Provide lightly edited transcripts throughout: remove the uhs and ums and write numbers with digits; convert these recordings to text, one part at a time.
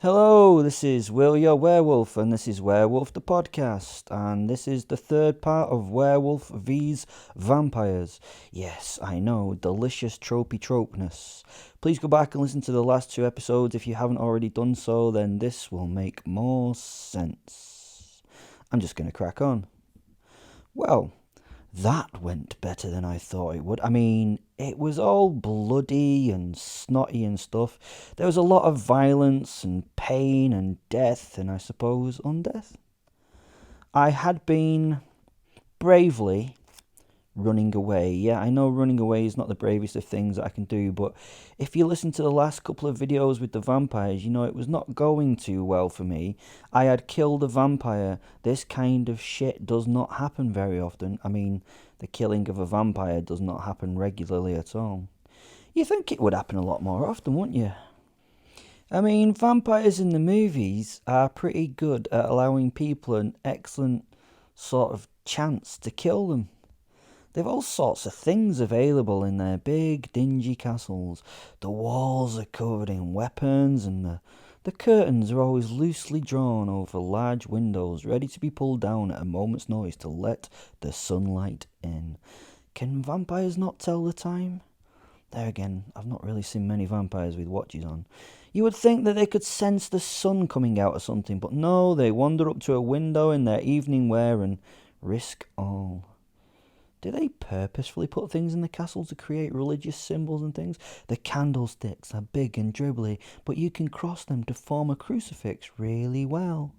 Hello, this is Will, your werewolf, and this is Werewolf the podcast, and this is the third part of Werewolf vs Vampires. Yes, I know, delicious tropey tropeness. Please go back and listen to the last two episodes if you haven't already done so, then this will make more sense. I'm just going to crack on. Well, that went better than I thought it would. I mean, it was all bloody and snotty and stuff. There was a lot of violence and pain and death and I suppose undeath. I had been bravely running away. Yeah, I know running away is not the bravest of things that I can do, but if you listen to the last couple of videos with the vampires, you know it was not going too well for me. I had killed a vampire. This kind of shit does not happen very often. I mean, the killing of a vampire does not happen regularly at all. You think it would happen a lot more often, wouldn't you? I mean, vampires in the movies are pretty good at allowing people an excellent sort of chance to kill them. They've all sorts of things available in their big, dingy castles. The walls are covered in weapons, and the curtains are always loosely drawn over large windows, ready to be pulled down at a moment's notice to let the sunlight in. Can vampires not tell the time? There again, I've not really seen many vampires with watches on. You would think that they could sense the sun coming out or something, but no, they wander up to a window in their evening wear and risk all. Do they purposefully put things in the castle to create religious symbols and things? The candlesticks are big and dribbly, but you can cross them to form a crucifix really well.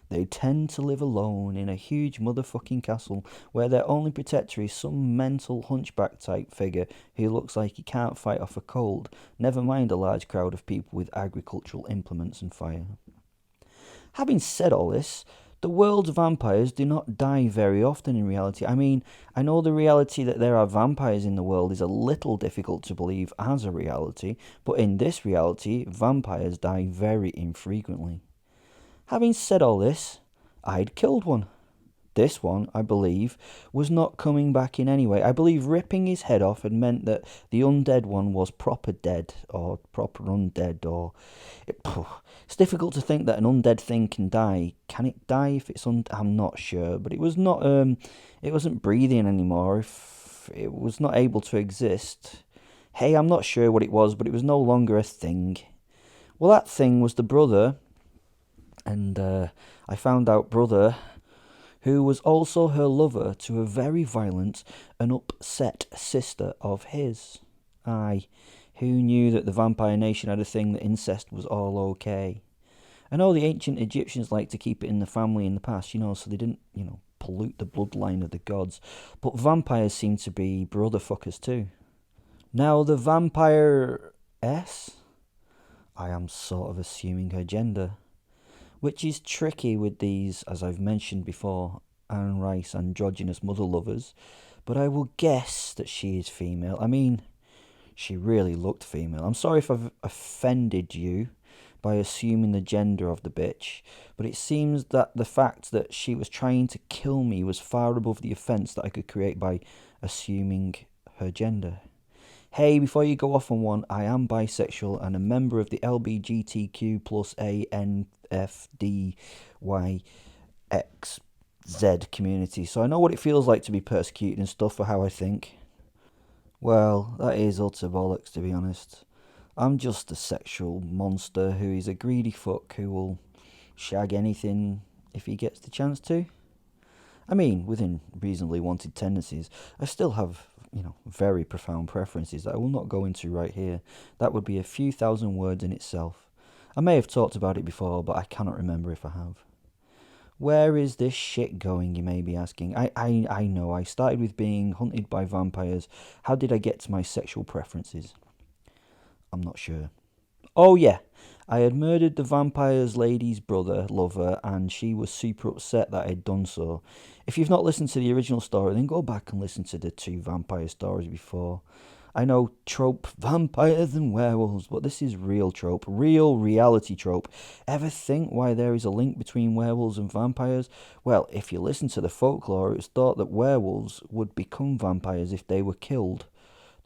They tend to live alone in a huge motherfucking castle where their only protector is some mental hunchback type figure who looks like he can't fight off a cold, never mind a large crowd of people with agricultural implements and fire. Having said all this, the world's vampires do not die very often in reality. I mean, I know the reality that there are vampires in the world is a little difficult to believe as a reality, but in this reality, vampires die very infrequently. Having said all this, I'd killed one. This one, I believe, was not coming back in any way. I believe ripping his head off had meant that the undead one was proper dead, or proper undead, or... It's difficult to think that an undead thing can die. Can it die if it's I'm not sure, but it was not, it wasn't breathing anymore. If it was not able to exist. Hey, I'm not sure what it was, but it was no longer a thing. Well, that thing was the brother, and I found out brother who was also her lover to a very violent and upset sister of his. Aye, who knew that the vampire nation had a thing that incest was all okay? I know the ancient Egyptians liked to keep it in the family in the past, so they didn't, pollute the bloodline of the gods, but vampires seem to be brother fuckers too. Now, the vampire S, I am sort of assuming her gender, which is tricky with these, as I've mentioned before, Anne Rice androgynous mother lovers, but I will guess that she is female. I mean, she really looked female. I'm sorry if I've offended you by assuming the gender of the bitch, but it seems that the fact that she was trying to kill me was far above the offence that I could create by assuming her gender. Hey, before you go off on one, I am bisexual and a member of the LBGTQ plus ANFDYXZ community, so I know what it feels like to be persecuted and stuff for how I think. Well, that is utter bollocks, to be honest. I'm just a sexual monster who is a greedy fuck who will shag anything if he gets the chance to. I mean, within reasonably wanted tendencies, I still have, very profound preferences that I will not go into right here. That would be a few thousand words in itself. I may have talked about it before, but I cannot remember if I have. Where is this shit going, you may be asking? I know, I started with being hunted by vampires. How did I get to my sexual preferences? I'm not sure. Oh yeah, I had murdered the vampire's lady's lover, and she was super upset that I'd done so. If you've not listened to the original story, then go back and listen to the two vampire stories before. I know trope, vampires and werewolves, but this is real trope, real reality trope. Ever think why there is a link between werewolves and vampires? Well, if you listen to the folklore, it was thought that werewolves would become vampires if they were killed.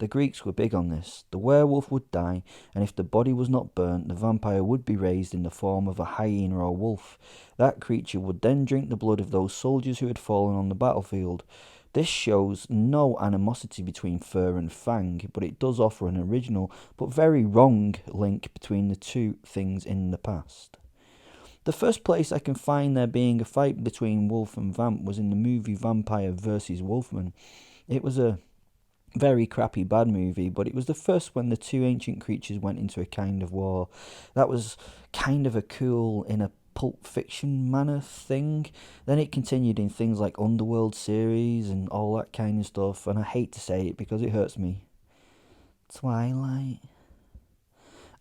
The Greeks were big on this. The werewolf would die, and if the body was not burnt, the vampire would be raised in the form of a hyena or wolf. That creature would then drink the blood of those soldiers who had fallen on the battlefield. This shows no animosity between fur and fang, but it does offer an original but very wrong link between the two things in the past. The first place I can find there being a fight between wolf and vamp was in the movie Vampire vs. Wolfman. It was a very crappy bad movie, but it was the first when the two ancient creatures went into a kind of war. That was kind of a cool, in a Pulp Fiction manner thing. Then it continued in things like Underworld series and all that kind of stuff, and I hate to say it because it hurts me. Twilight.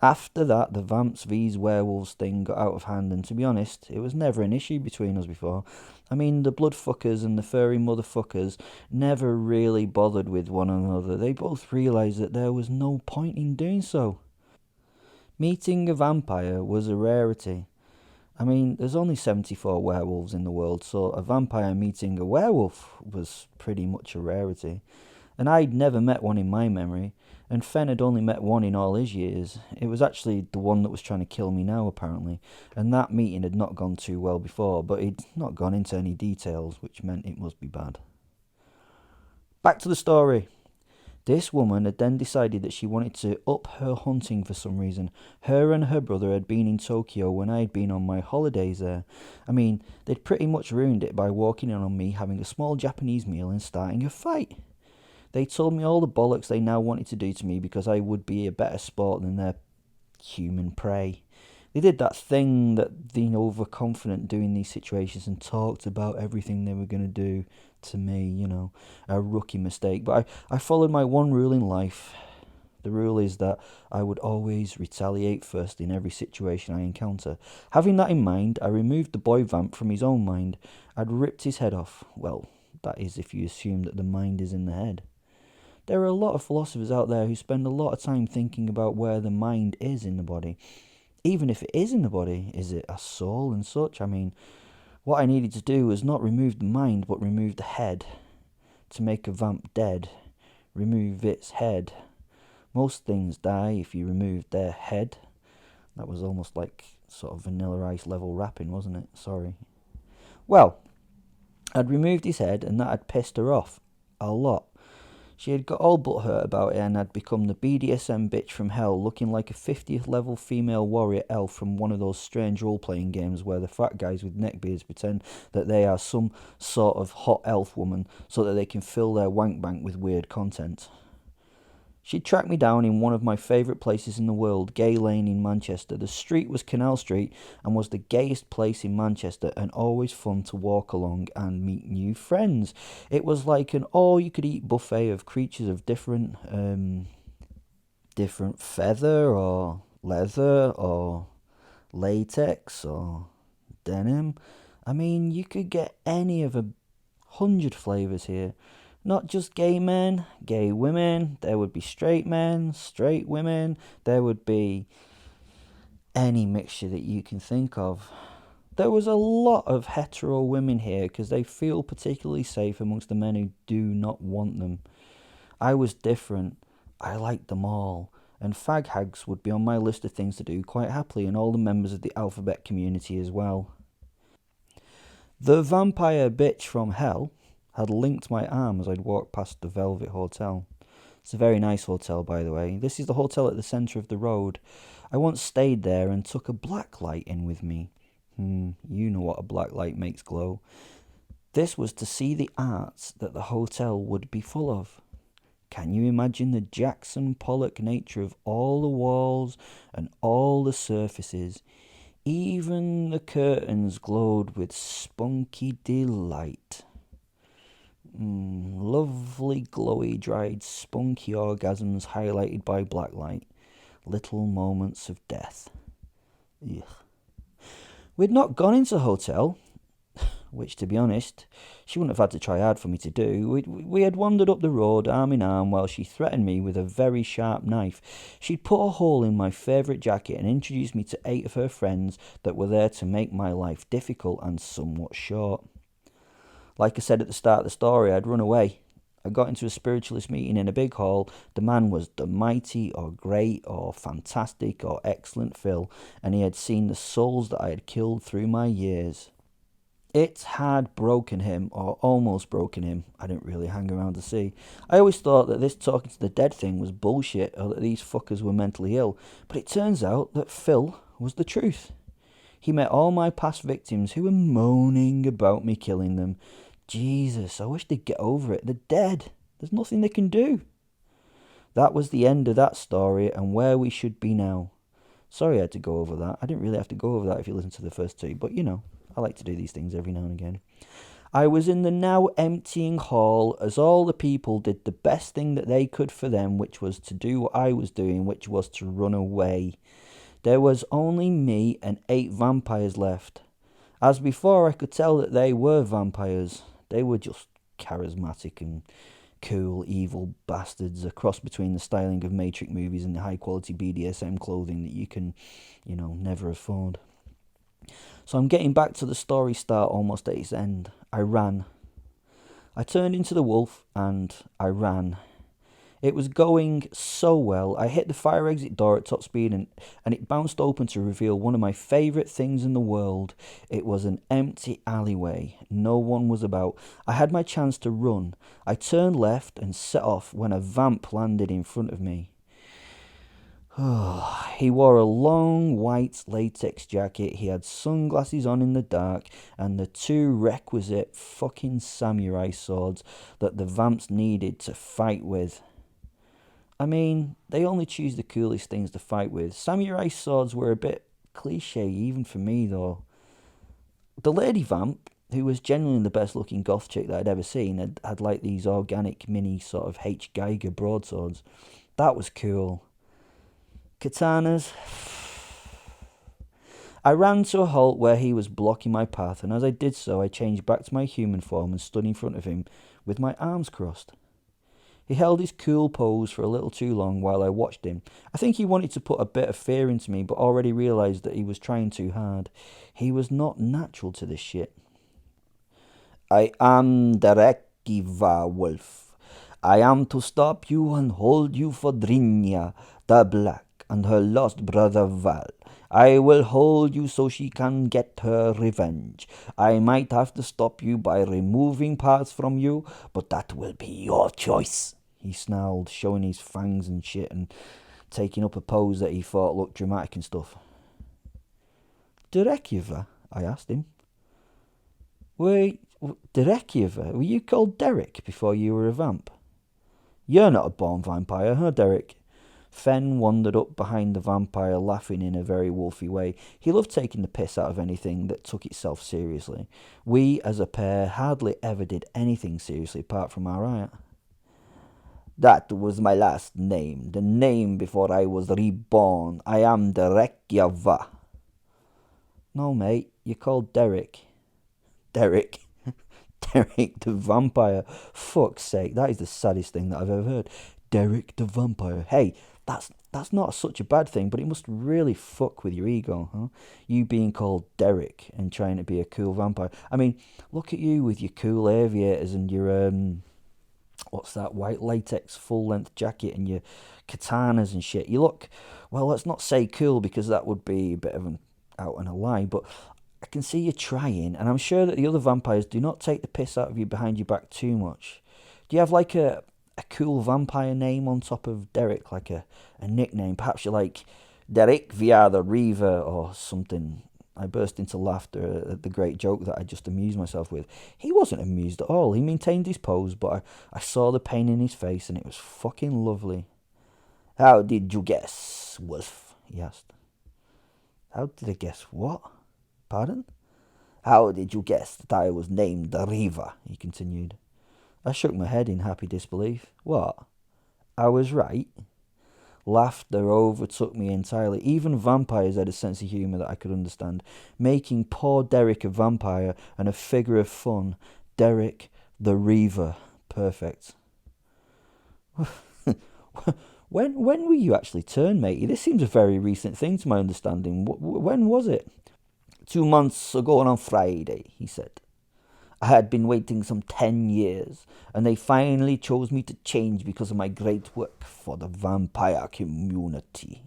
After that, the vamps vs werewolves thing got out of hand, and to be honest, it was never an issue between us before. I mean, the bloodfuckers and the furry motherfuckers never really bothered with one another. They both realised that there was no point in doing so. Meeting a vampire was a rarity. I mean, there's only 74 werewolves in the world, so a vampire meeting a werewolf was pretty much a rarity. And I'd never met one in my memory, and Fen had only met one in all his years. It was actually the one that was trying to kill me now, apparently, and that meeting had not gone too well before, but he'd not gone into any details, which meant it must be bad. Back to the story. This woman had then decided that she wanted to up her hunting for some reason. Her and her brother had been in Tokyo when I had been on my holidays there. I mean, they'd pretty much ruined it by walking in on me having a small Japanese meal and starting a fight. They told me all the bollocks they now wanted to do to me because I would be a better sport than their human prey. They did that thing that the overconfident do in these situations and talked about everything they were going to do to me, a rookie mistake. But I followed my one rule in life. The rule is that I would always retaliate first in every situation I encounter. Having that in mind, I removed the boy vamp from his own mind. I'd ripped his head off. Well, that is if you assume that the mind is in the head. There are a lot of philosophers out there who spend a lot of time thinking about where the mind is in the body. Even if it is in the body, is it a soul and such? I mean, what I needed to do was not remove the mind, but remove the head. To make a vamp dead, remove its head. Most things die if you remove their head. That was almost like sort of Vanilla Ice level rapping, wasn't it? Sorry. Well, I'd removed his head, and that had pissed her off a lot. She had got all but hurt about it and had become the BDSM bitch from hell, looking like a 50th level female warrior elf from one of those strange role-playing games where the fat guys with neckbeards pretend that they are some sort of hot elf woman so that they can fill their wank bank with weird content. She tracked me down in one of my favourite places in the world, Gay Lane in Manchester. The street was Canal Street and was the gayest place in Manchester and always fun to walk along and meet new friends. It was like an all-you-could-eat buffet of creatures of different feather or leather or latex or denim. I mean, you could get any of 100 flavours here. Not just gay men, gay women, there would be straight men, straight women, there would be any mixture that you can think of. There was a lot of hetero women here because they feel particularly safe amongst the men who do not want them. I was different. I liked them all. And fag hags would be on my list of things to do quite happily, and all the members of the alphabet community as well. The vampire bitch from hell had linked my arm as I'd walked past the Velvet Hotel. It's a very nice hotel, by the way. This is the hotel at the centre of the road. I once stayed there and took a black light in with me. You know what a black light makes glow. This was to see the arts that the hotel would be full of. Can you imagine the Jackson Pollock nature of all the walls and all the surfaces? Even the curtains glowed with spunky delight. Lovely, glowy, dried, spunky orgasms highlighted by blacklight. Little moments of death. Ugh. We'd not gone into the hotel, which, to be honest, she wouldn't have had to try hard for me to do. We had wandered up the road arm in arm while she threatened me with a very sharp knife. She'd put a hole in my favourite jacket and introduced me to 8 of her friends that were there to make my life difficult and somewhat short. Like I said at the start of the story, I'd run away. I got into a spiritualist meeting in a big hall. The man was the mighty or great or fantastic or excellent Phil, and he had seen the souls that I had killed through my years. It had broken him, or almost broken him. I didn't really hang around to see. I always thought that this talking to the dead thing was bullshit, or that these fuckers were mentally ill, but it turns out that Phil was the truth. He met all my past victims who were moaning about me killing them. Jesus, I wish they'd get over it. They're dead. There's nothing they can do. That was the end of that story and where we should be now. Sorry I had to go over that. I didn't really have to go over that if you listen to the first two, but you know, I like to do these things every now and again. I was in the now emptying hall as all the people did the best thing that they could for them, which was to do what I was doing, which was to run away. There was only me and 8 vampires left. As before, I could tell that they were vampires. They were just charismatic and cool, evil bastards, a cross between the styling of Matrix movies and the high-quality BDSM clothing that you can, never afford. So I'm getting back to the story start almost at its end. I ran. I turned into the wolf and I ran. It was going so well. I hit the fire exit door at top speed and it bounced open to reveal one of my favourite things in the world. It was an empty alleyway. No one was about. I had my chance to run. I turned left and set off when a vamp landed in front of me. He wore a long white latex jacket, he had sunglasses on in the dark, and the 2 requisite fucking samurai swords that the vamps needed to fight with. I mean, they only choose the coolest things to fight with. Samurai swords were a bit cliche even for me though. The lady vamp, who was genuinely the best looking goth chick that I'd ever seen, had like these organic mini sort of H. Geiger broadswords. That was cool. Katanas. I ran to a halt where he was blocking my path, and as I did so, I changed back to my human form and stood in front of him with my arms crossed. He held his cool pose for a little too long while I watched him. I think he wanted to put a bit of fear into me, but already realised that he was trying too hard. He was not natural to this shit. I am the Werewolf. I am to stop you and hold you for Drinya, the Black, and her lost brother Val. I will hold you so she can get her revenge. I might have to stop you by removing parts from you, but that will be your choice. He snarled, showing his fangs and shit and taking up a pose that he thought looked dramatic and stuff. Derekiva? I asked him. Wait, Derekiva? Were you called Derek before you were a vamp? You're not a born vampire, huh, Derek? Fen wandered up behind the vampire, laughing in a very wolfy way. He loved taking the piss out of anything that took itself seriously. We, as a pair, hardly ever did anything seriously apart from our riot. That was my last name, the name before I was reborn. I am Derekiva. No, mate, you're called Derek. Derek? Derek the vampire. Fuck's sake, that is the saddest thing that I've ever heard. Derek the vampire. Hey, that's not such a bad thing, but it must really fuck with your ego, huh? You being called Derek and trying to be a cool vampire. I mean, look at you with your cool aviators and your what's that, white latex full-length jacket and your katanas and shit. You look, well, let's not say cool because that would be a bit of an out and a lie, but I can see you trying, and I'm sure that the other vampires do not take the piss out of you behind your back too much. Do you have like a cool vampire name on top of Derek, like a nickname? Perhaps you're like Derek via the Reaver or something. I burst into laughter at the great joke that I just amused myself with. He wasn't amused at all. He maintained his pose, but I saw the pain in his face, and it was fucking lovely. How did you guess, Wolf? He asked. How did I guess what? Pardon? How did you guess that I was named the Reaver? He continued. I shook my head in happy disbelief. What? I was right? Laughter overtook me entirely. Even vampires had a sense of humour that I could understand. Making poor Derek a vampire and a figure of fun. Derek the Reaver. Perfect. When were you actually turned, matey? This seems a very recent thing to my understanding. When was it? 2 months ago on Friday, he said. I had been waiting some 10 years, and they finally chose me to change because of my great work for the vampire community.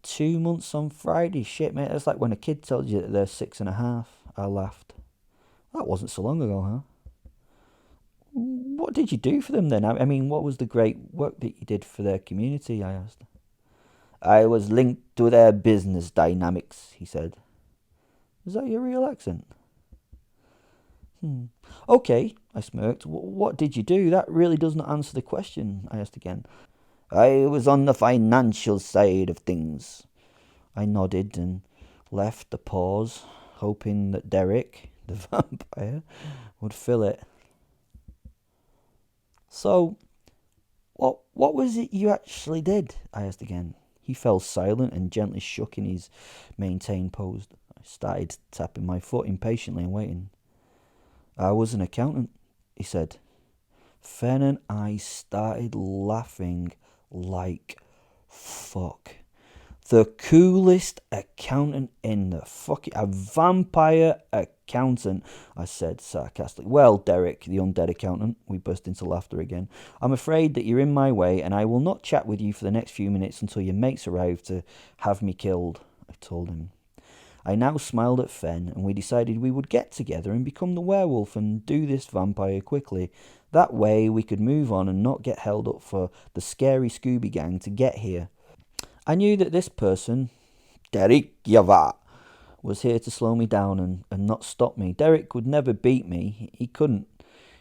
2 months on Friday. Shit, mate, that's like when a kid tells you that they're 6.5. I laughed. That wasn't so long ago, huh? What did you do for them then? I mean, what was the great work that you did for their community? I asked. I was linked to their business dynamics, he said. Is that your real accent? Okay, I smirked. What did you do? That really doesn't answer the question, I asked again. I was on the financial side of things. I nodded and left a pause, hoping that Derek, the vampire, would fill it. So, what was it you actually did? I asked again. He fell silent and gently shook in his maintained pose. I started tapping my foot impatiently and waiting. I was an accountant, he said. Fen and I started laughing like fuck. The coolest accountant in the fucking... A vampire accountant, I said sarcastically. Well, Derek, the undead accountant, we burst into laughter again. I'm afraid that you're in my way, and I will not chat with you for the next few minutes until your mates arrive to have me killed, I told him. I now smiled at Fen, and we decided we would get together and become the werewolf and do this vampire quickly. That way we could move on and not get held up for the scary Scooby Gang to get here. I knew that this person, Derek Yava, was here to slow me down and not stop me. Derek would never beat me. He couldn't,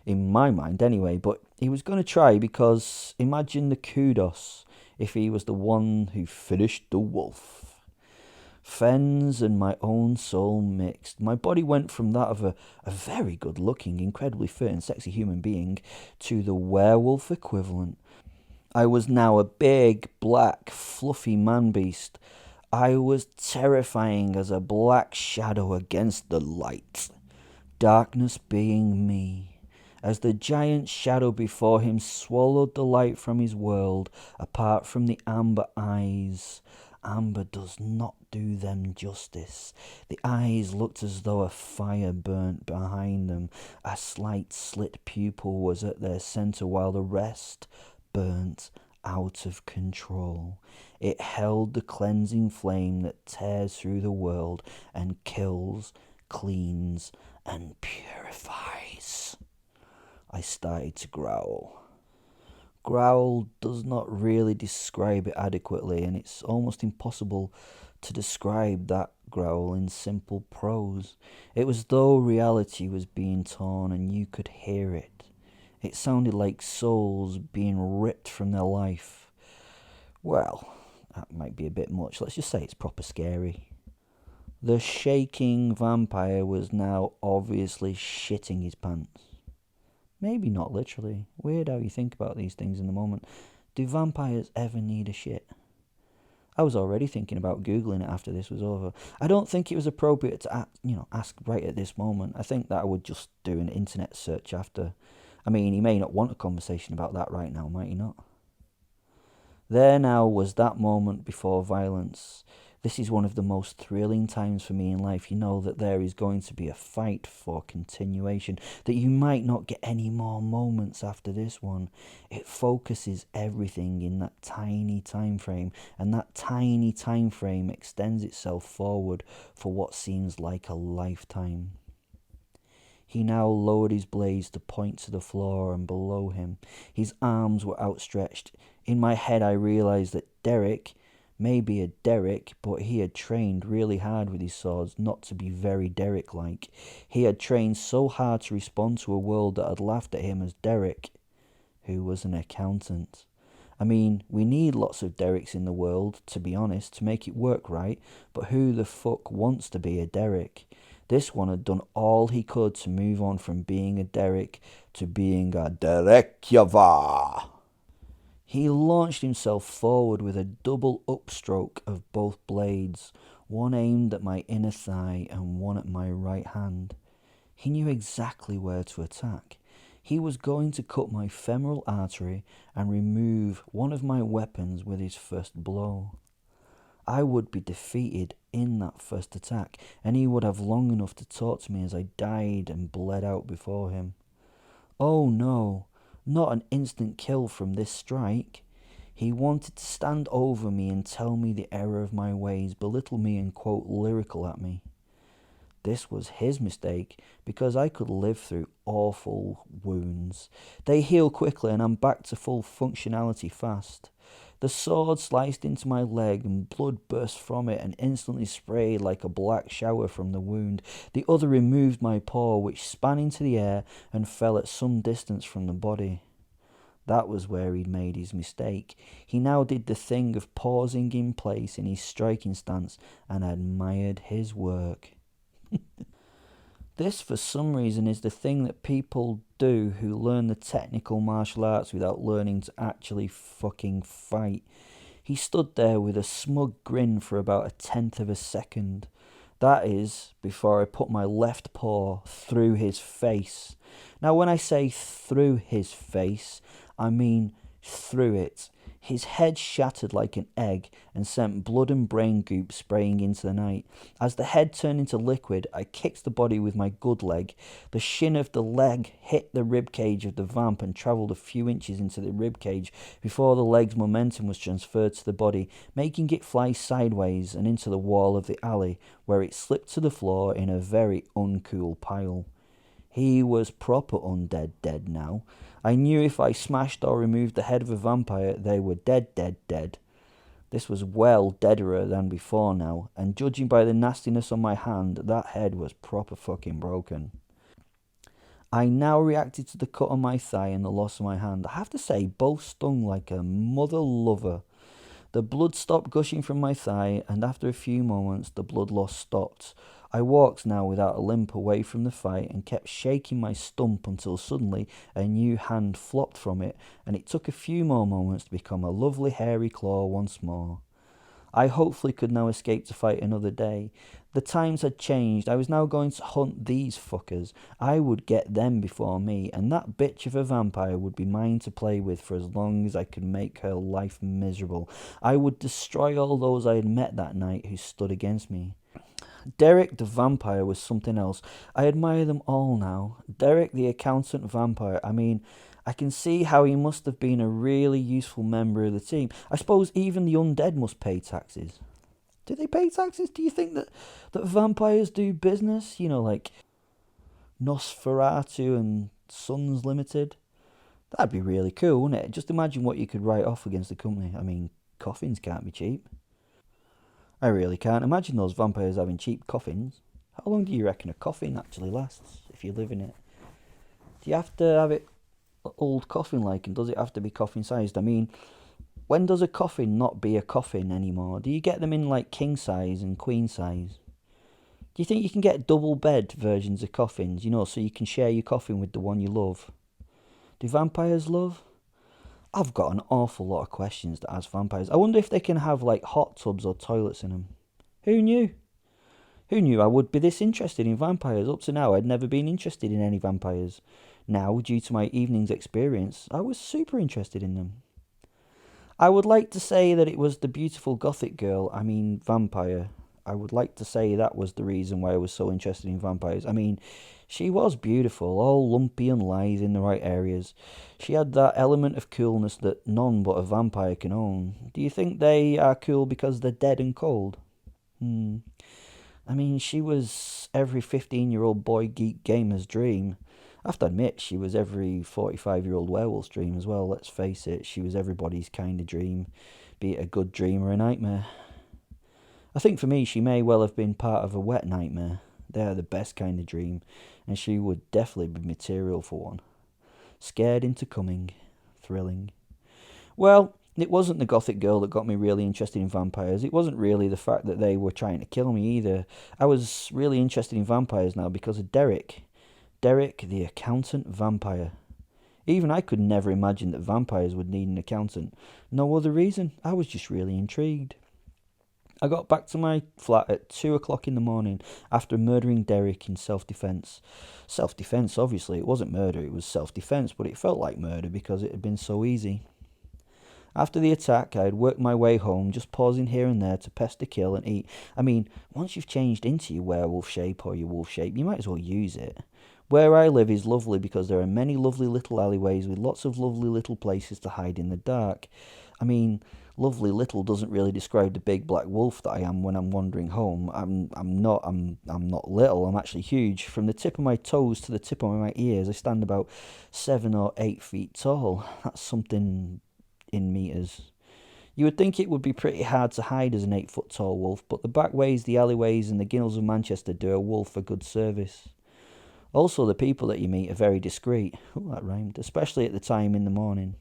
in my mind anyway, but he was going to try because imagine the kudos if he was the one who finished the wolf. Fen's and my own soul mixed. My body went from that of a very good-looking, incredibly fit and sexy human being to the werewolf equivalent. I was now a big, black, fluffy man-beast. I was terrifying as a black shadow against the light, darkness being me. As the giant shadow before him swallowed the light from his world, apart from the amber eyes. Amber does not do them justice. The eyes looked as though a fire burnt behind them. A slight slit pupil was at their centre, while the rest burnt out of control. It held the cleansing flame that tears through the world and kills, cleans, and purifies. I started to growl. Growl does not really describe it adequately, and it's almost impossible to describe that growl in simple prose. It was as though reality was being torn and you could hear it. It sounded like souls being ripped from their life. Well, that might be a bit much. Let's just say it's proper scary. The shaking vampire was now obviously shitting his pants. Maybe not literally. Weird how you think about these things in the moment. Do vampires ever need a shit? I was already thinking about Googling it after this was over. I don't think it was appropriate to ask right at this moment. I think that I would just do an internet search after. I mean, he may not want a conversation about that right now, might he not? There now was that moment before violence. This is one of the most thrilling times for me in life. You know that there is going to be a fight for continuation, that you might not get any more moments after this one. It focuses everything in that tiny time frame, and that tiny time frame extends itself forward for what seems like a lifetime. He now lowered his blades to point to the floor and below him. His arms were outstretched. In my head I realized that Derek may be a Derek, but he had trained really hard with his swords not to be very Derek-like. He had trained so hard to respond to a world that had laughed at him as Derek, who was an accountant. I mean, we need lots of Dereks in the world, to be honest, to make it work right, but who the fuck wants to be a Derek? This one had done all he could to move on from being a Derek to being a Derekyava. He launched himself forward with a double upstroke of both blades, one aimed at my inner thigh and one at my right hand. He knew exactly where to attack. He was going to cut my femoral artery and remove one of my weapons with his first blow. I would be defeated in that first attack, and he would have long enough to talk to me as I died and bled out before him. Oh no, not an instant kill from this strike. He wanted to stand over me and tell me the error of my ways, belittle me and quote lyrical at me. This was his mistake, because I could live through awful wounds. They heal quickly and I'm back to full functionality fast. The sword sliced into my leg and blood burst from it and instantly sprayed like a black shower from the wound. The other removed my paw, which span into the air and fell at some distance from the body. That was where he'd made his mistake. He now did the thing of pausing in place in his striking stance and admired his work. This, for some reason, is the thing that people do who learn the technical martial arts without learning to actually fucking fight. He stood there with a smug grin for about a tenth of a second. That is, before I put my left paw through his face. Now, when I say through his face, I mean through it. His head shattered like an egg and sent blood and brain goop spraying into the night. As the head turned into liquid, I kicked the body with my good leg. The shin of the leg hit the ribcage of the vamp and travelled a few inches into the ribcage before the leg's momentum was transferred to the body, making it fly sideways and into the wall of the alley, where it slipped to the floor in a very uncool pile. He was proper undead dead now. I knew if I smashed or removed the head of a vampire, they were dead. This was well deaderer than before now, and judging by the nastiness on my hand, that head was proper fucking broken. I now reacted to the cut on my thigh and the loss of my hand. I have to say, both stung like a mother lover. The blood stopped gushing from my thigh, and after a few moments, the blood loss stopped. I walked now without a limp away from the fight and kept shaking my stump until suddenly a new hand flopped from it, and it took a few more moments to become a lovely hairy claw once more. I hopefully could now escape to fight another day. The times had changed. I was now going to hunt these fuckers. I would get them before me, and that bitch of a vampire would be mine to play with for as long as I could make her life miserable. I would destroy all those I had met that night who stood against me. Derek the vampire was something else. I admire them all now. Derek the accountant vampire, I can see how he must have been a really useful member of the team. I suppose even the undead must pay taxes. Do they pay taxes? Do you think that vampires do business? You know, like Nosferatu and Sons Limited? That'd be really cool, wouldn't it? Just imagine what you could write off against the company. Coffins can't be cheap. I really can't imagine those vampires having cheap coffins. How long do you reckon a coffin actually lasts if you live in it? Do you have to have it old coffin-like, and does it have to be coffin-sized? When does a coffin not be a coffin anymore? Do you get them in like king size and queen size? Do you think you can get double bed versions of coffins, so you can share your coffin with the one you love? Do vampires love? I've got an awful lot of questions to ask vampires. I wonder if they can have like hot tubs or toilets in them. Who knew? Who knew I would be this interested in vampires? Up to now, I'd never been interested in any vampires. Now, due to my evening's experience, I was super interested in them. I would like to say that it was the beautiful gothic girl, vampire. I would like to say that was the reason why I was so interested in vampires. She was beautiful, all lumpy and lithe in the right areas. She had that element of coolness that none but a vampire can own. Do you think they are cool because they're dead and cold? She was every 15-year-old boy geek gamer's dream. I have to admit, she was every 45-year-old werewolf's dream as well, let's face it. She was everybody's kind of dream, be it a good dream or a nightmare. I think for me, she may well have been part of a wet nightmare. They are the best kind of dream, and she would definitely be material for one. Scared into coming. Thrilling. Well, it wasn't the gothic girl that got me really interested in vampires. It wasn't really the fact that they were trying to kill me either. I was really interested in vampires now because of Derek. Derek, the accountant vampire. Even I could never imagine that vampires would need an accountant. No other reason. I was just really intrigued. I got back to my flat at 2 o'clock in the morning after murdering Derek in self-defence. Self-defence, obviously. It wasn't murder, it was self-defence, but it felt like murder because it had been so easy. After the attack, I had worked my way home, just pausing here and there to pester, kill, and eat. I mean, once you've changed into your werewolf shape or your wolf shape, you might as well use it. Where I live is lovely because there are many lovely little alleyways with lots of lovely little places to hide in the dark. I mean, lovely little doesn't really describe the big black wolf that I am when I'm wandering home. I'm not little. I'm actually huge. From the tip of my toes to the tip of my ears, I stand about 7 or 8 feet tall. That's something in meters. You would think it would be pretty hard to hide as an 8 foot tall wolf, but the back ways, the alleyways, and the ginnels of Manchester do a wolf a good service. Also, the people that you meet are very discreet. Oh, that rhymed. Especially at the time in the morning.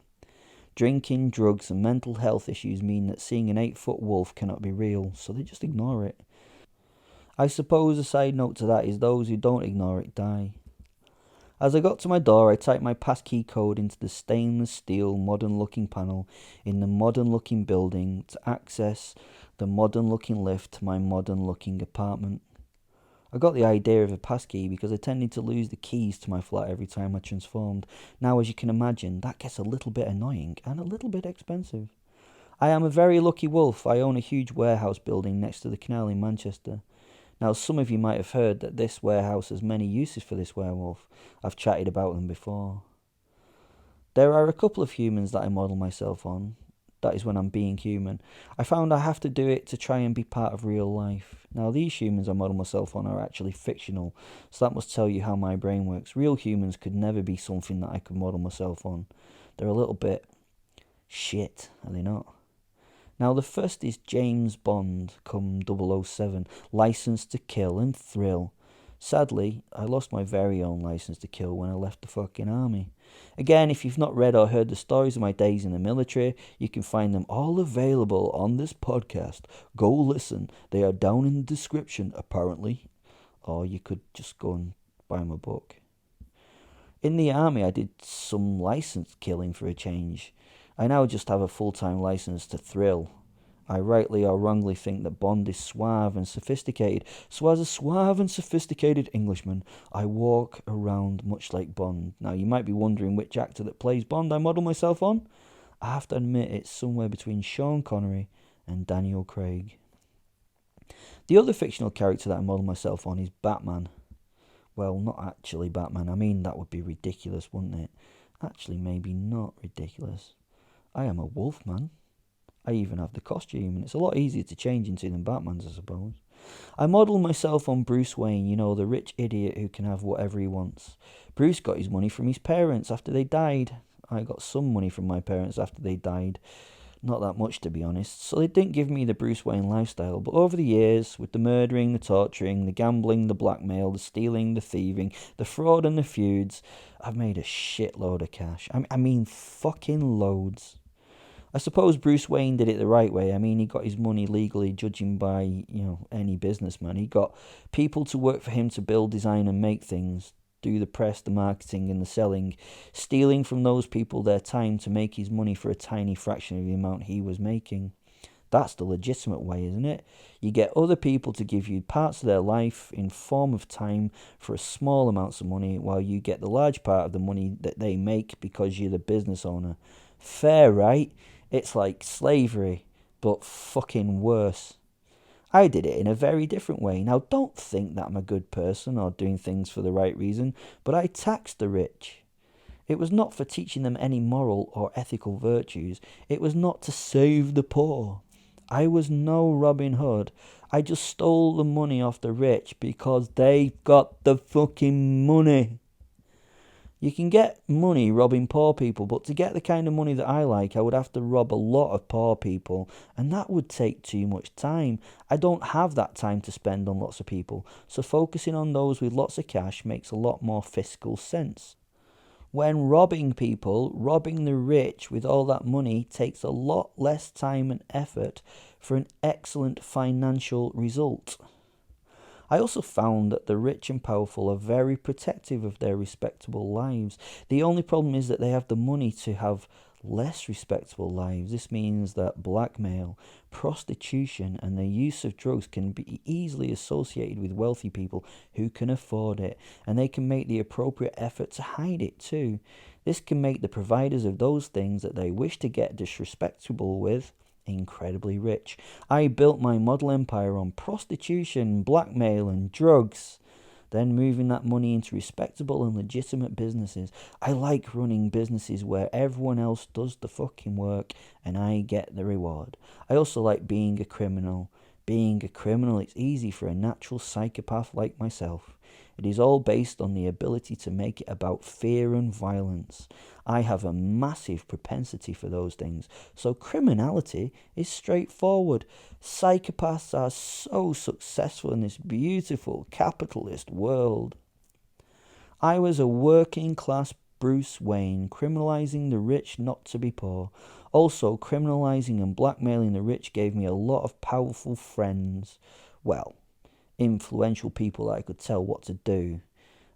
Drinking, drugs, and mental health issues mean that seeing an 8 foot wolf cannot be real, so they just ignore it. I suppose a side note to that is those who don't ignore it die. As I got to my door, I typed my passkey code into the stainless steel modern-looking panel in the modern-looking building to access the modern-looking lift to my modern-looking apartment. I got the idea of a passkey because I tended to lose the keys to my flat every time I transformed. Now, as you can imagine, that gets a little bit annoying and a little bit expensive. I am a very lucky wolf. I own a huge warehouse building next to the canal in Manchester. Now, some of you might have heard that this warehouse has many uses for this werewolf. I've chatted about them before. There are a couple of humans that I model myself on. That is when I'm being human. I found I have to do it to try and be part of real life. Now, these humans I model myself on are actually fictional, so that must tell you how my brain works. Real humans could never be something that I could model myself on. They're a little bit shit, are they not? Now, the first is James Bond, come 007, Licence to Kill and Thrill. Sadly, I lost my very own licence to kill when I left the fucking army. Again, if you've not read or heard the stories of my days in the military, you can find them all available on this podcast. Go listen. They are down in the description, apparently. Or you could just go and buy my book. In the army, I did some licence killing for a change. I now just have a full-time licence to thrill. I rightly or wrongly think that Bond is suave and sophisticated, so as a suave and sophisticated Englishman, I walk around much like Bond. Now, you might be wondering which actor that plays Bond I model myself on. I have to admit it's somewhere between Sean Connery and Daniel Craig. The other fictional character that I model myself on is Batman. Well, not actually Batman. I mean, that would be ridiculous, wouldn't it? Actually, maybe not ridiculous. I am a wolf man. I even have the costume, and it's a lot easier to change into than Batman's, I suppose. I model myself on Bruce Wayne, you know, the rich idiot who can have whatever he wants. Bruce got his money from his parents after they died. I got some money from my parents after they died. Not that much, to be honest. So they didn't give me the Bruce Wayne lifestyle. But over the years, with the murdering, the torturing, the gambling, the blackmail, the stealing, the thieving, the fraud and the feuds, I've made a shitload of cash. I mean, fucking loads. I suppose Bruce Wayne did it the right way. I mean, he got his money legally, judging by, any businessman. He got people to work for him to build, design and make things, do the press, the marketing and the selling, stealing from those people their time to make his money for a tiny fraction of the amount he was making. That's the legitimate way, isn't it? You get other people to give you parts of their life in form of time for a small amounts of money, while you get the large part of the money that they make because you're the business owner. Fair, right? It's like slavery, but fucking worse. I did it in a very different way. Now, don't think that I'm a good person or doing things for the right reason, but I taxed the rich. It was not for teaching them any moral or ethical virtues. It was not to save the poor. I was no Robin Hood. I just stole the money off the rich because they got the fucking money. You can get money robbing poor people, but to get the kind of money that I like, I would have to rob a lot of poor people, and that would take too much time. I don't have that time to spend on lots of people, so focusing on those with lots of cash makes a lot more fiscal sense. When robbing people, robbing the rich with all that money takes a lot less time and effort for an excellent financial result. I also found that the rich and powerful are very protective of their respectable lives. The only problem is that they have the money to have less respectable lives. This means that blackmail, prostitution, and the use of drugs can be easily associated with wealthy people who can afford it, and they can make the appropriate effort to hide it too. This can make the providers of those things that they wish to get disrespectable with incredibly rich. I built my model empire on prostitution, blackmail, and drugs, then moving that money into respectable and legitimate businesses. I like running businesses where everyone else does the fucking work and I get the reward. I also like being a criminal. Being a criminal, it's easy for a natural psychopath like myself. It is all based on the ability to make it about fear and violence. I have a massive propensity for those things, so criminality is straightforward. Psychopaths are so successful in this beautiful capitalist world. I was a working class Bruce Wayne, criminalizing the rich not to be poor. Also, criminalizing and blackmailing the rich gave me a lot of powerful friends. Well, influential people that I could tell what to do.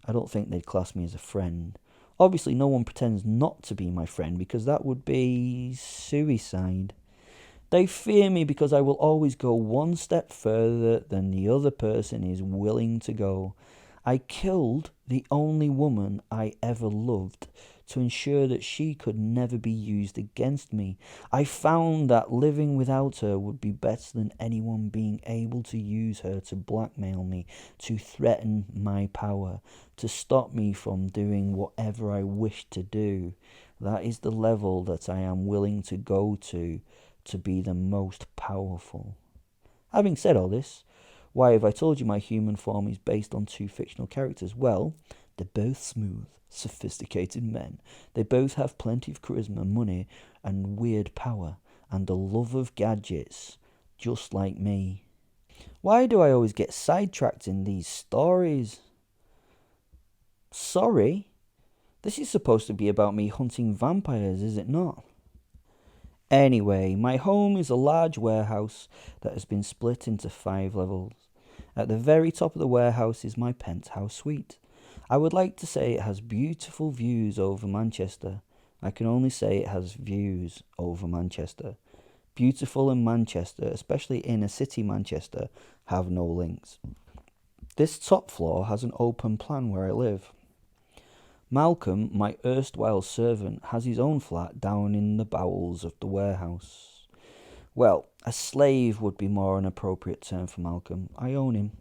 I don't think they'd class me as a friend. Obviously, no one pretends not to be my friend because that would be suicide. They fear me because I will always go one step further than the other person is willing to go. I killed the only woman I ever loved to ensure that she could never be used against me. I found that living without her would be better than anyone being able to use her to blackmail me, to threaten my power, to stop me from doing whatever I wish to do. That is the level that I am willing to go to be the most powerful. Having said all this, why have I told you my human form is based on two fictional characters? Well, they're both smooth, sophisticated men. They both have plenty of charisma, money, and weird power, and the love of gadgets, just like me. Why do I always get sidetracked in these stories? Sorry, this is supposed to be about me hunting vampires, is it not? Anyway, my home is a large warehouse that has been split into 5 levels. At the very top of the warehouse is my penthouse suite. I would like to say it has beautiful views over Manchester. I can only say it has views over Manchester. Beautiful in Manchester, especially inner city Manchester, have no links. This top floor has an open plan where I live. Malcolm, my erstwhile servant, has his own flat down in the bowels of the warehouse. Well, a slave would be more an appropriate term for Malcolm. I own him.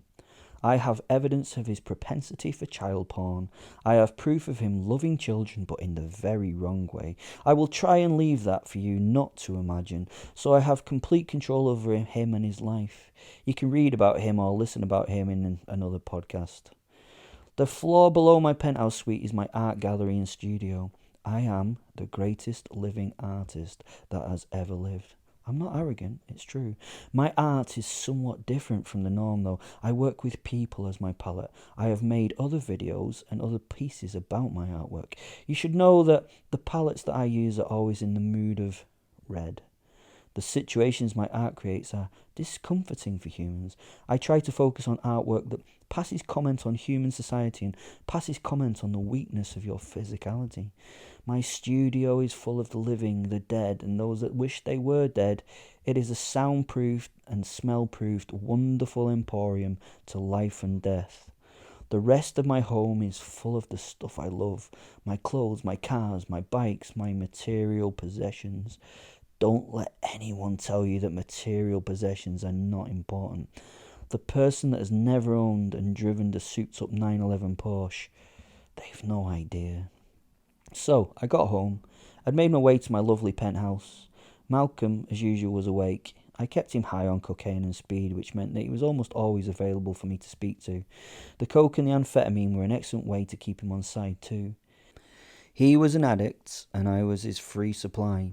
I have evidence of his propensity for child porn. I have proof of him loving children, but in the very wrong way. I will try and leave that for you not to imagine, so I have complete control over him and his life. You can read about him or listen about him in another podcast. The floor below my penthouse suite is my art gallery and studio. I am the greatest living artist that has ever lived. I'm not arrogant, it's true. My art is somewhat different from the norm though. I work with people as my palette. I have made other videos and other pieces about my artwork. You should know that the palettes that I use are always in the mood of red. The situations my art creates are discomforting for humans. I try to focus on artwork that passes comment on human society and passes comment on the weakness of your physicality. My studio is full of the living, the dead, and those that wish they were dead. It is a soundproofed and smell-proofed wonderful emporium to life and death. The rest of my home is full of the stuff I love. My clothes, my cars, my bikes, my material possessions. Don't let anyone tell you that material possessions are not important. The person that has never owned and driven the souped-up 911 Porsche, they've no idea. So, I got home. I'd made my way to my lovely penthouse. Malcolm, as usual, was awake. I kept him high on cocaine and speed, which meant that he was almost always available for me to speak to. The coke and the amphetamine were an excellent way to keep him on side too. He was an addict, and I was his free supply.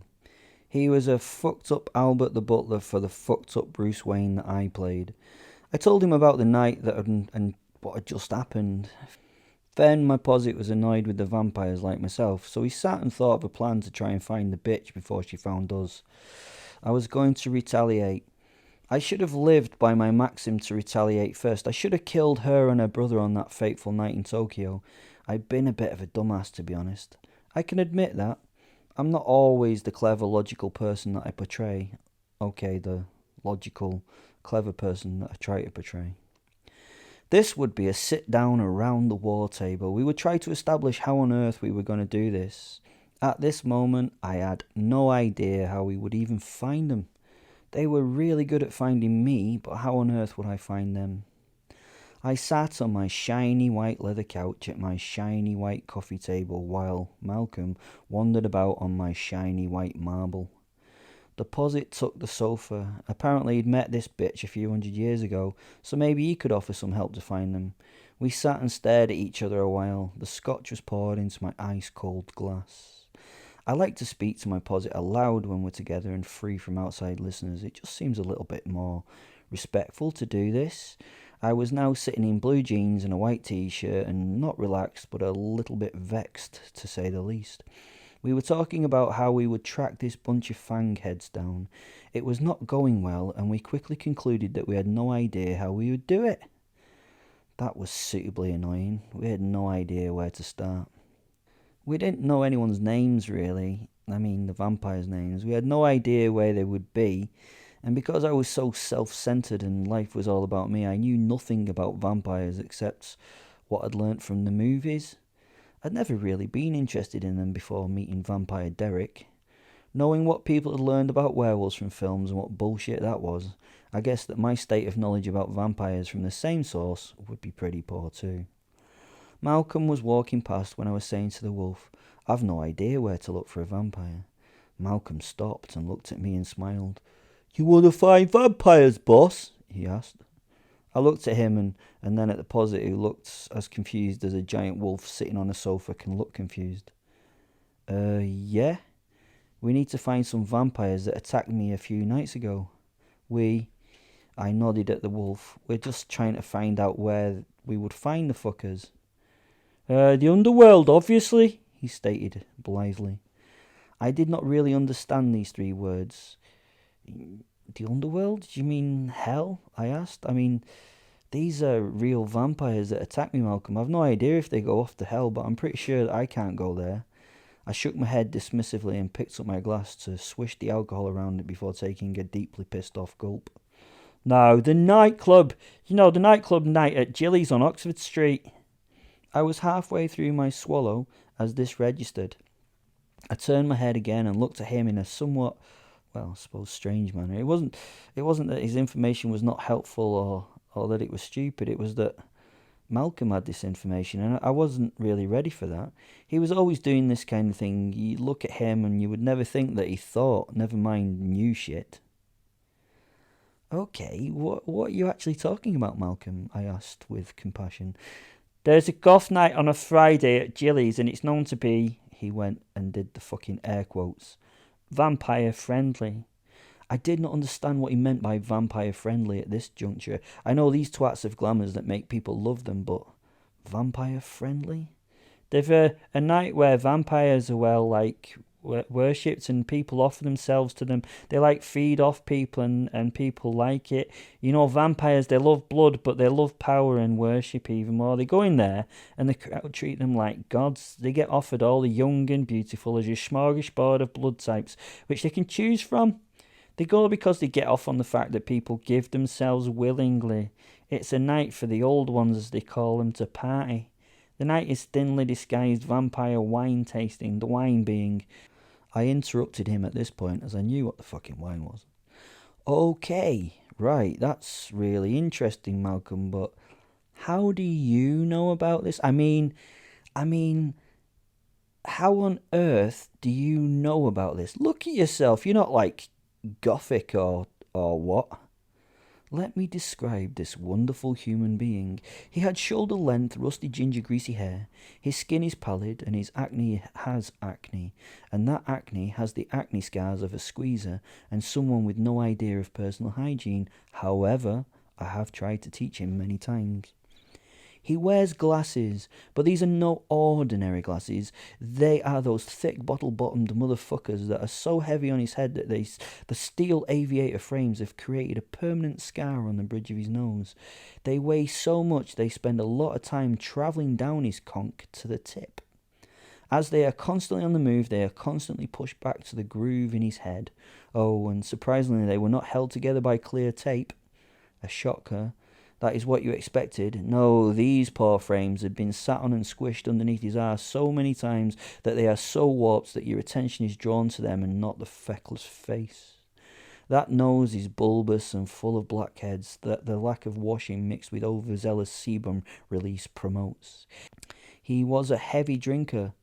He was a fucked up Albert the Butler for the fucked up Bruce Wayne that I played. I told him about the night and what had just happened. Fen, my posit, was annoyed with the vampires like myself, so he sat and thought of a plan to try and find the bitch before she found us. I was going to retaliate. I should have lived by my maxim to retaliate first. I should have killed her and her brother on that fateful night in Tokyo. I'd been a bit of a dumbass, to be honest. I can admit that. I'm not always the clever, logical person that I portray. Okay, the logical, clever person that I try to portray. This would be a sit down around the war table. We would try to establish how on earth we were going to do this. At this moment, I had no idea how we would even find them. They were really good at finding me, but how on earth would I find them? I sat on my shiny white leather couch at my shiny white coffee table while Malcolm wandered about on my shiny white marble. Deposit took the sofa. Apparently he'd met this bitch a few 100 years ago, so maybe he could offer some help to find them. We sat and stared at each other a while. The scotch was poured into my ice-cold glass. I like to speak to my posit aloud when we're together and free from outside listeners. It just seems a little bit more respectful to do this. I was now sitting in blue jeans and a white t-shirt and not relaxed but a little bit vexed, to say the least. We were talking about how we would track this bunch of fang heads down. It was not going well, and we quickly concluded that we had no idea how we would do it. That was suitably annoying. We had no idea where to start. We didn't know anyone's names, really. I mean, the vampires' names. We had no idea where they would be, and because I was so self-centered and life was all about me, I knew nothing about vampires except what I'd learnt from the movies. I'd never really been interested in them before meeting Vampire Derek. Knowing what people had learned about werewolves from films and what bullshit that was, I guess that my state of knowledge about vampires from the same source would be pretty poor too. Malcolm was walking past when I was saying to the wolf, "I've no idea where to look for a vampire." Malcolm stopped and looked at me and smiled. "You want to find vampires, boss?" he asked. I looked at him and then at the posit, who looked as confused as a giant wolf sitting on a sofa can look confused. Yeah? We need to find some vampires that attacked me a few nights ago. I nodded at the wolf. We're just trying to find out where we would find the fuckers. The underworld, obviously, he stated blithely. I did not really understand these 3 words. The underworld? Do you mean hell? I asked. I mean, these are real vampires that attack me, Malcolm. I've no idea if they go off to hell, but I'm pretty sure that I can't go there. I shook my head dismissively and picked up my glass to swish the alcohol around it before taking a deeply pissed off gulp. No, the nightclub. The nightclub night at Jilly's on Oxford Street. I was halfway through my swallow as this registered. I turned my head again and looked at him in a somewhat, well, I suppose strange manner. It wasn't that his information was not helpful or that it was stupid. It was that Malcolm had this information and I wasn't really ready for that. He was always doing this kind of thing. You look at him and you would never think that he thought, never mind knew shit. Okay, what are you actually talking about, Malcolm? I asked with compassion. There's a goth night on a Friday at Jilly's and it's known to be, he went and did the fucking air quotes, vampire friendly. I did not understand what he meant by vampire friendly at this juncture. I know these twats have glamours that make people love them, but vampire friendly? They've a night where vampires are worshipped and people offer themselves to them. They feed off people and people like it. Vampires, they love blood, but they love power and worship even more. They go in there and the crowd treat them like gods. They get offered all the young and beautiful as a smorgasbord of blood types, which they can choose from. They go because they get off on the fact that people give themselves willingly. It's a night for the old ones, as they call them, to party. The night is thinly disguised vampire wine tasting, the wine being... I interrupted him at this point as I knew what the fucking wine was. Okay, right, that's really interesting, Malcolm, but how do you know about this? I mean, how on earth do you know about this? Look at yourself, you're not gothic or what? Let me describe this wonderful human being. He had shoulder-length, rusty ginger greasy hair. His skin is pallid, and his acne has acne. And that acne has the acne scars of a squeezer and someone with no idea of personal hygiene. However, I have tried to teach him many times. He wears glasses, but these are no ordinary glasses. They are those thick bottle-bottomed motherfuckers that are so heavy on his head that the steel aviator frames have created a permanent scar on the bridge of his nose. They weigh so much they spend a lot of time travelling down his conch to the tip. As they are constantly on the move, they are constantly pushed back to the groove in his head. Oh, and surprisingly, they were not held together by clear tape. A shocker. That is what you expected. No, these poor frames had been sat on and squished underneath his arse so many times that they are so warped that your attention is drawn to them and not the feckless face. That nose is bulbous and full of blackheads that the lack of washing mixed with overzealous sebum release promotes. He was a heavy drinker,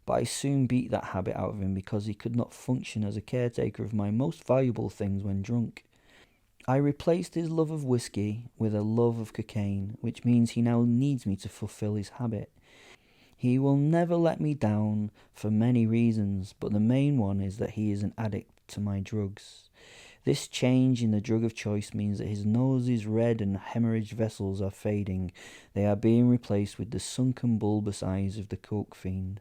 but I soon beat that habit out of him because he could not function as a caretaker of my most valuable things when drunk. I replaced his love of whiskey with a love of cocaine, which means he now needs me to fulfill his habit. He will never let me down for many reasons, but the main one is that he is an addict to my drugs. This change in the drug of choice means that his nose's red and hemorrhaged vessels are fading. They are being replaced with the sunken bulbous eyes of the coke fiend.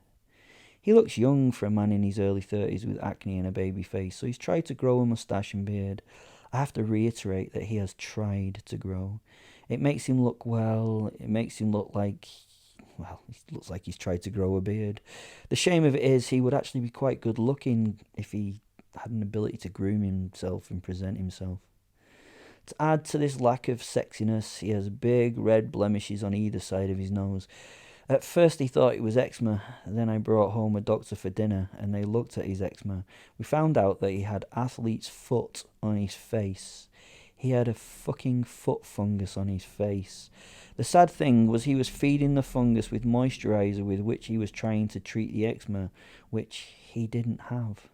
He looks young for a man in his early 30s with acne and a baby face, so he's tried to grow a moustache and beard. I have to reiterate that he has tried to grow. It makes him look like, he looks like he's tried to grow a beard. The shame of it is he would actually be quite good looking if he had an ability to groom himself and present himself. To add to this lack of sexiness, he has big red blemishes on either side of his nose. At first he thought it was eczema, then I brought home a doctor for dinner and they looked at his eczema. We found out that he had athlete's foot on his face. He had a fucking foot fungus on his face. The sad thing was he was feeding the fungus with moisturiser with which he was trying to treat the eczema, which he didn't have.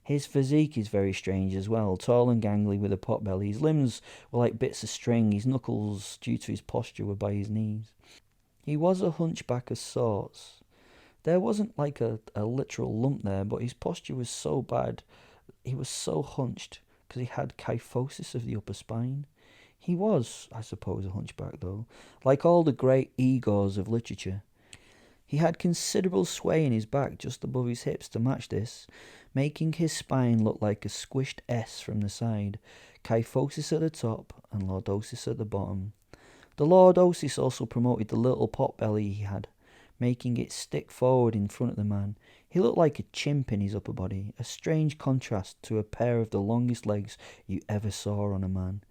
His physique is very strange as well, tall and gangly with a pot belly. His limbs were like bits of string, his knuckles, due to his posture, were by his knees. He was a hunchback of sorts. There wasn't like a literal lump there, but his posture was so bad. He was so hunched because he had kyphosis of the upper spine. He was, I suppose, a hunchback though, like all the great Igors of literature. He had considerable sway in his back just above his hips to match this, making his spine look like a squished S from the side, kyphosis at the top and lordosis at the bottom. The lordosis also promoted the little pot belly he had, making it stick forward in front of the man. He looked like a chimp in his upper body, a strange contrast to a pair of the longest legs you ever saw on a man.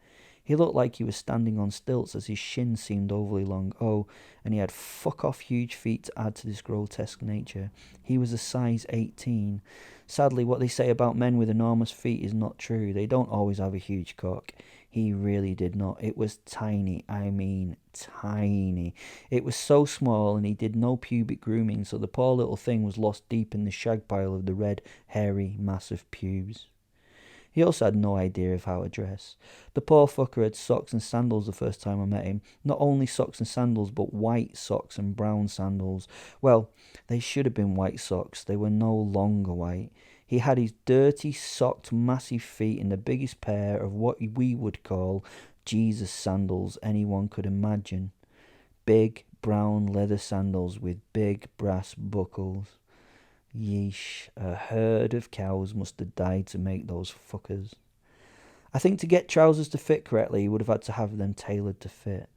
He looked like he was standing on stilts as his shins seemed overly long. Oh, and he had fuck-off huge feet to add to this grotesque nature. He was a size 18. Sadly, what they say about men with enormous feet is not true. They don't always have a huge cock. He really did not. It was tiny. I mean, tiny. It was so small, and he did no pubic grooming, so the poor little thing was lost deep in the shag pile of the red, hairy, massive pubes. He also had no idea of how to dress. The poor fucker had socks and sandals the first time I met him. Not only socks and sandals, but white socks and brown sandals. Well, they should have been white socks. They were no longer white. He had his dirty, socked, massive feet in the biggest pair of what we would call Jesus sandals anyone could imagine. Big, brown leather sandals with big brass buckles. Yeesh, a herd of cows must have died to make those fuckers. I think to get trousers to fit correctly, he would have had to have them tailored to fit.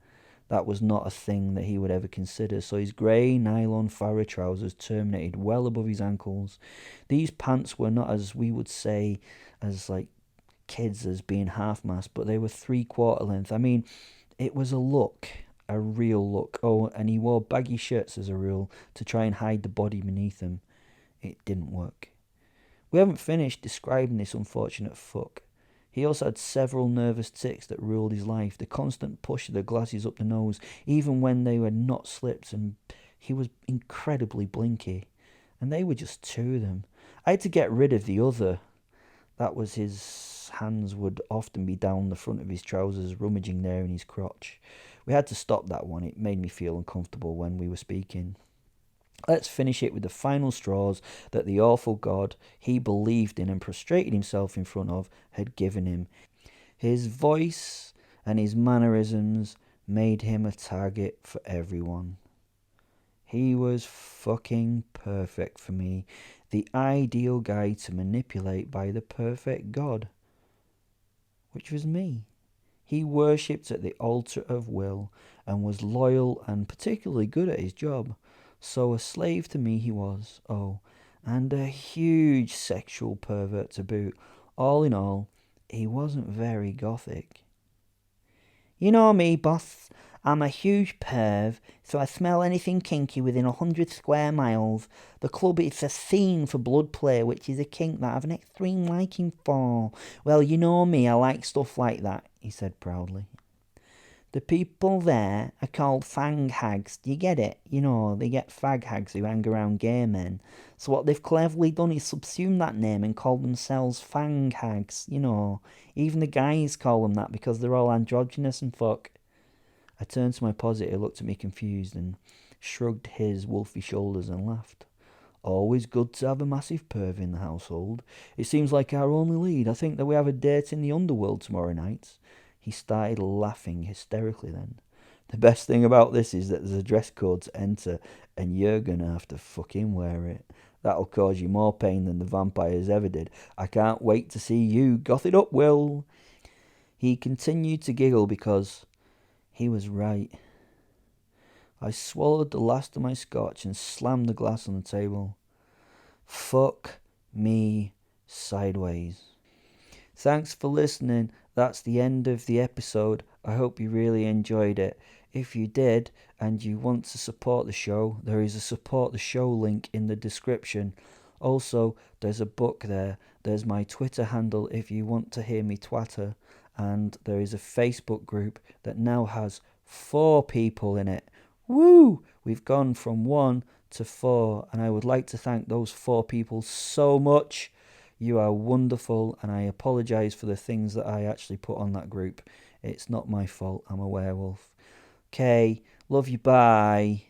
That was not a thing that he would ever consider, so his grey nylon Farah trousers terminated well above his ankles. These pants were not, as we would say, as like kids, as being half-mast, but they were 3/4 length. I mean, it was a look, a real look. Oh, and he wore baggy shirts as a rule to try and hide the body beneath them. It didn't work. We haven't finished describing this unfortunate fuck. He also had several nervous tics that ruled his life. The constant push of the glasses up the nose, even when they were not slipped, and he was incredibly blinky. And they were just two of them. I had to get rid of the other. That was his hands would often be down the front of his trousers, rummaging there in his crotch. We had to stop that one. It made me feel uncomfortable when we were speaking. Let's finish it with the final straws that the awful God he believed in and prostrated himself in front of had given him. His voice and his mannerisms made him a target for everyone. He was fucking perfect for me, the ideal guy to manipulate by the perfect God, which was me. He worshipped at the altar of Will and was loyal and particularly good at his job. So a slave to me he was, oh, and a huge sexual pervert to boot. All in all, he wasn't very gothic. You know me, boss. I'm a huge perv, so I smell anything kinky within 100 square miles. The club is a scene for blood play, which is a kink that I have an extreme liking for. Well, you know me, I like stuff like that, he said proudly. The people there are called fang hags. Do you get it? You know, they get fag hags who hang around gay men. So what they've cleverly done is subsume that name and call themselves fang hags. You know, even the guys call them that because they're all androgynous and fuck. I turned to my posit, who looked at me confused and shrugged his wolfy shoulders and laughed. Always good to have a massive perv in the household. It seems like our only lead. I think that we have a date in the underworld tomorrow night. He started laughing hysterically then. The best thing about this is that there's a dress code to enter and you're gonna have to fucking wear it. That'll cause you more pain than the vampires ever did. I can't wait to see you goth it up, Will. He continued to giggle because he was right. I swallowed the last of my scotch and slammed the glass on the table. Fuck me sideways. Thanks for listening. That's the end of the episode. I hope you really enjoyed it. If you did and you want to support the show, there is a support the show link in the description. Also, there's a book there. There's my Twitter handle if you want to hear me twatter. And there is a Facebook group that now has 4 people in it. Woo! We've gone from 1 to 4, and I would like to thank those 4 people so much. You are wonderful, and I apologise for the things that I actually put on that group. It's not my fault. I'm a werewolf. Okay, love you, bye.